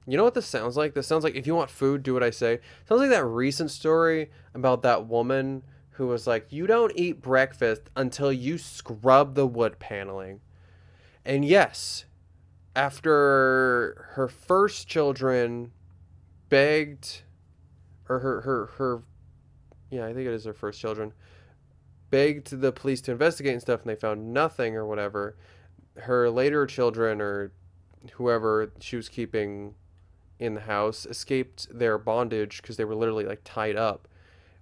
You know what this sounds like? This sounds like, if you want food, do what I say. It sounds like that recent story about that woman who was like, you don't eat breakfast until you scrub the wood paneling. And yes, after her first children begged, or her yeah, I think it is her first children, begged the police to investigate and stuff, and they found nothing or whatever, her later children, or whoever she was keeping in the house, escaped their bondage because they were literally like tied up,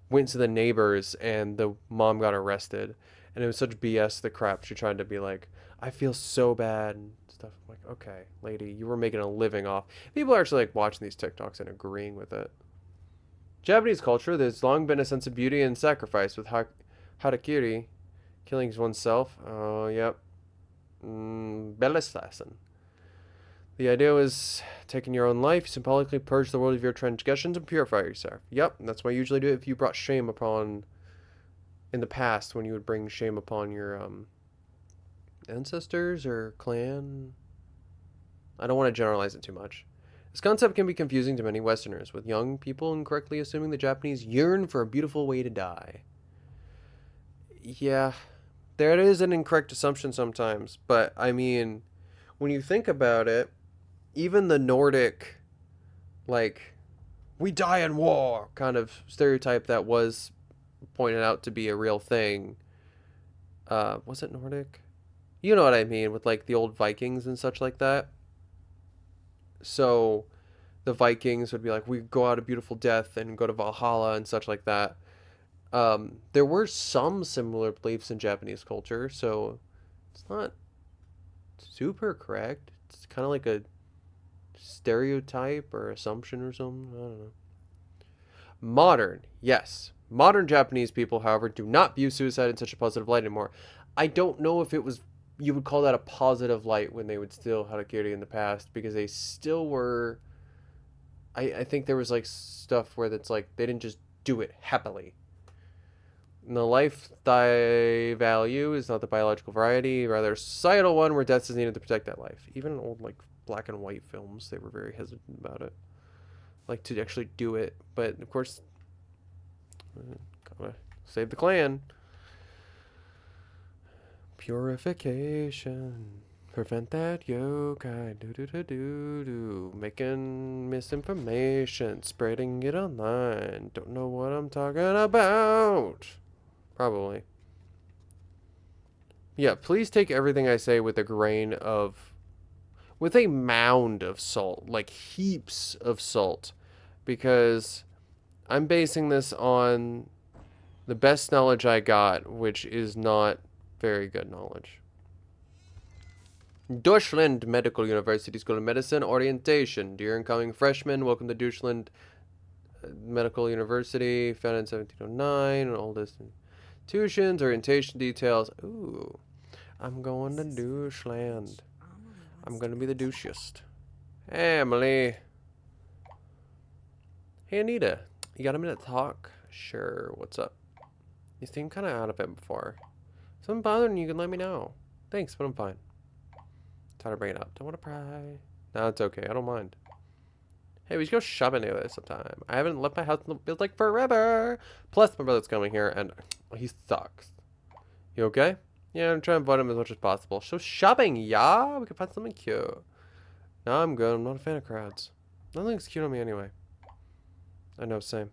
went to the neighbors, and the mom got arrested. And it was such BS, the crap she tried to be like, I feel so bad and stuff. I'm like, okay, lady, you were making a living off. People are actually like watching these TikToks and agreeing with it. Japanese culture, there's long been a sense of beauty and sacrifice with Harakiri, killing oneself. Oh, yep. Bell assassin. The idea was taking your own life, symbolically purge the world of your transgressions and purify yourself. Yep, that's what I usually do if you brought shame upon, in the past, when you would bring shame upon your ancestors or clan. I don't want to generalize it too much. This concept can be confusing to many Westerners, with young people incorrectly assuming the Japanese yearn for a beautiful way to die. Yeah, there is an incorrect assumption sometimes, but I mean, when you think about it, even the Nordic, like, we die in war kind of stereotype that was pointed out to be a real thing. Was it Nordic? You know what I mean, with like the old Vikings and such like that. So the Vikings would be like, we go out a beautiful death and go to Valhalla and such like that. There were some similar beliefs in Japanese culture, so it's not super correct. It's kind of like a stereotype or assumption or something. I don't know. Modern, yes. Modern Japanese people, however, do not view suicide in such a positive light anymore. I don't know if it was, you would call that a positive light when they would steal harakiri in the past, because they still were, I think there was like stuff where that's like, they didn't just do it happily. And the life value is not the biological variety, rather a societal one where death is needed to protect that life. Even in old like black and white films, they were very hesitant about it, like to actually do it. But of course, gotta save the clan. Purification. Prevent that yokai. Do. Making misinformation. Spreading it online. Don't know what I'm talking about. Probably. Yeah, please take everything I say with a grain of... with a mound of salt. Like heaps of salt. Because I'm basing this on the best knowledge I got, which is not very good knowledge. Deutschland Medical University School of Medicine Orientation. Dear incoming freshmen, welcome to Deutschland Medical University, founded in 1709, oldest institutions, orientation details. Ooh, I'm going to Deutschland. I'm going to be the douchiest. Hey, Emily. Hey, Anita. You got a minute to talk? Sure, what's up? You seem kind of out of it before. If something bothering you, you can let me know. Thanks, but I'm fine. Try to bring it up. Don't want to pry. No, it's okay. I don't mind. Hey, we should go shopping together sometime. I haven't left my house in feels like forever. Plus, my brother's coming here, and he sucks. You okay? Yeah, I'm trying to avoid him as much as possible. So shopping, yeah? We can find something cute. No, I'm good. I'm not a fan of crowds. Nothing's cute on me anyway. I know, same.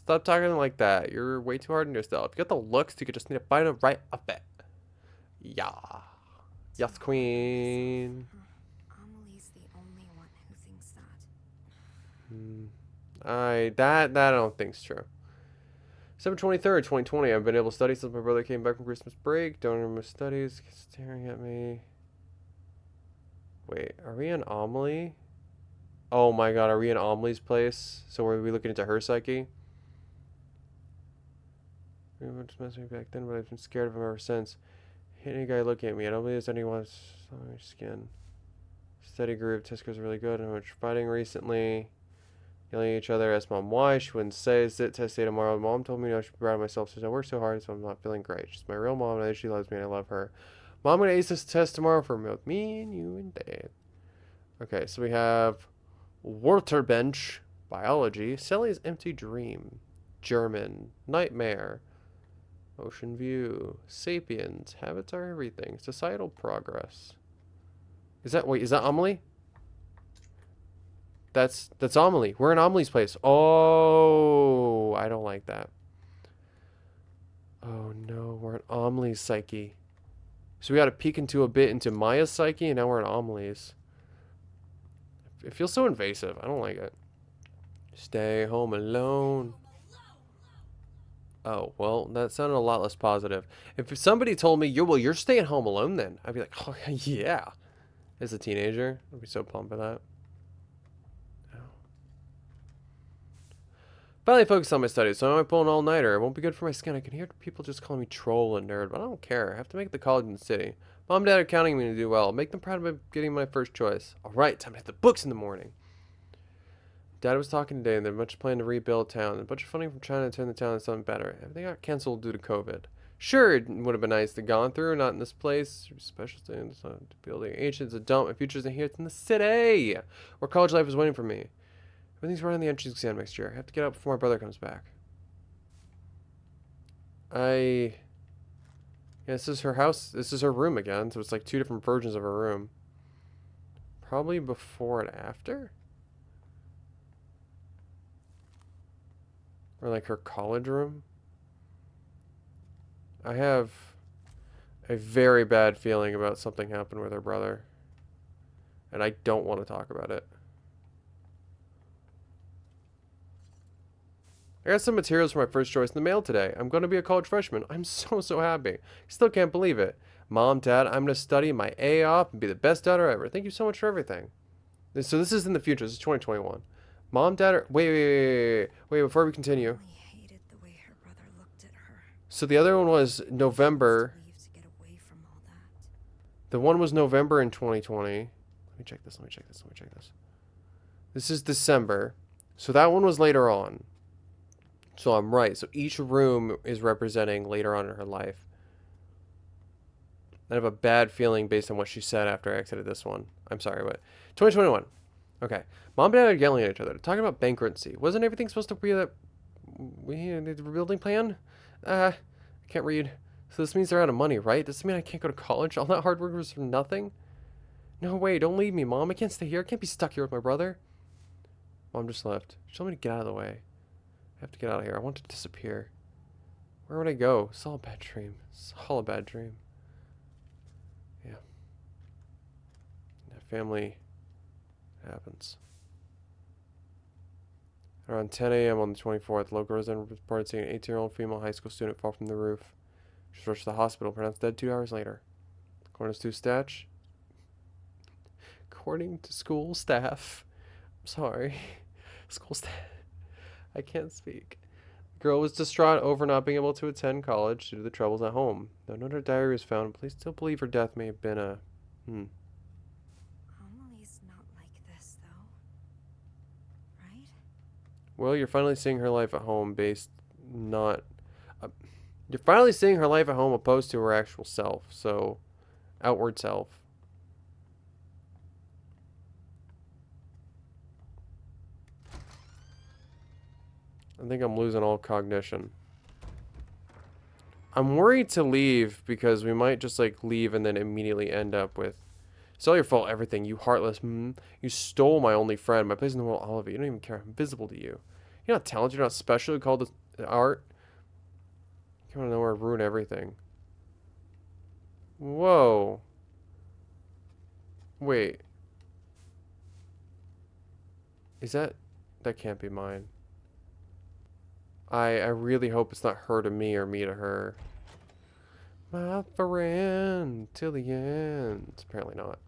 Stop talking like that. You're way too hard on yourself. You got the looks, you could just need to find the right outfit. Yeah. Yes, queen. Amelie's the only one who thinks that. That I don't think's true. December 23rd, 2020. I've been able to study since my brother came back from Christmas break. Don't remember studies. Staring at me. Wait, are we in Amelie? Oh my god, are we in Amelie's place? So are we looking into her psyche? We were just messing with me back then, but I've been scared of him ever since. Any guy looking at me, I don't believe there's anyone on my skin. Steady groove, Tisco's really good, and we're fighting recently. Yelling at each other, asked mom why, she wouldn't say, is it test day tomorrow? Mom told me I should be proud of myself since I worked so hard, so I'm not feeling great. She's my real mom, and I know she loves me, and I love her. Mom, I'm gonna ace this test tomorrow for me and you and Dad. Okay, so we have Waterbench, Biology, Sally's Empty Dream, German, Nightmare, Ocean View, Sapiens, Habits Are Everything, Societal Progress. Is that Amelie? That's Amelie. We're in Amelie's place. Oh, I don't like that. Oh no, we're in Amelie's psyche. So we got to peek into Maya's psyche, and now we're in Amelie's. It feels so invasive. I don't like it. Stay home alone. Oh, well, that sounded a lot less positive. If somebody told me, you're staying home alone then, I'd be like, oh, yeah. As a teenager, I'd be so pumped by that. Finally focus on my studies, so I might pull an all-nighter. It won't be good for my skin. I can hear people just calling me troll and nerd, but I don't care. I have to make the college in the city. Mom and Dad are counting on me to do well. Make them proud of getting my first choice. Alright, time to hit the books in the morning. Dad was talking today, and they had much plan to rebuild town. A bunch of funding from China to turn the town into something better. Everything got canceled due to COVID. Sure, it would have been nice to gone through, not in this place. Special things, building ancient. It's a dump. My future isn't here. It's in the city, where college life is waiting for me. Everything's right on the entrance exam next year. I have to get out before my brother comes back. Yeah, this is her house. This is her room again. So it's like two different versions of her room. Probably before and after? Or like her college room? I have a very bad feeling about something happened with her brother. And I don't want to talk about it. I got some materials for my first choice in the mail today. I'm going to be a college freshman. I'm so happy. Still can't believe it. Mom, Dad, I'm going to study my A off and be the best daughter ever. Thank you so much for everything. So this is in the future. This is 2021. Mom, Dad, wait, before we continue. I hated the way her brother looked at her. So the other one was November. Leave to get away from all that. The one was November in 2020. Let me check this. This is December. So that one was later on. So I'm right. So each room is representing later on in her life. I have a bad feeling based on what she said after I exited this one. I'm sorry, but 2021. Okay. Mom and Dad are yelling at each other, talking about bankruptcy. Wasn't everything supposed to be that we had the rebuilding plan? I can't read. So this means they're out of money, right? Does this mean I can't go to college? All that hard work was for nothing? No way, don't leave me, Mom. I can't stay here. I can't be stuck here with my brother. Mom just left. She told me to get out of the way. I have to get out of here. I want to disappear. Where would I go? It's all a bad dream. It's all a bad dream. Yeah. Family happens. Around 10 a.m. on the 24th, local resident reported seeing an 18-year-old female high school student fall from the roof. She was rushed to the hospital, pronounced dead 2 hours later. According to school staff. I'm sorry. School staff. I can't speak. The girl was distraught over not being able to attend college due to the troubles at home. Though no diary was found, police still believe her death may have been a... Amelie's not like this, though. Right? Well, you're finally seeing her life at home you're finally seeing her life at home opposed to her actual self, so... outward self. I think I'm losing all cognition. I'm worried to leave because we might just like leave and then immediately end up with, it's all your fault, everything, you heartless. You stole my only friend, my place in the world, all of it. You don't even care. I'm invisible to you. You're not talented. You're not special. You call this art. You come out of nowhere and ruin everything. Whoa. Wait. Is that can't be mine. I really hope it's not her to me or me to her. My friend till the end. It's apparently not.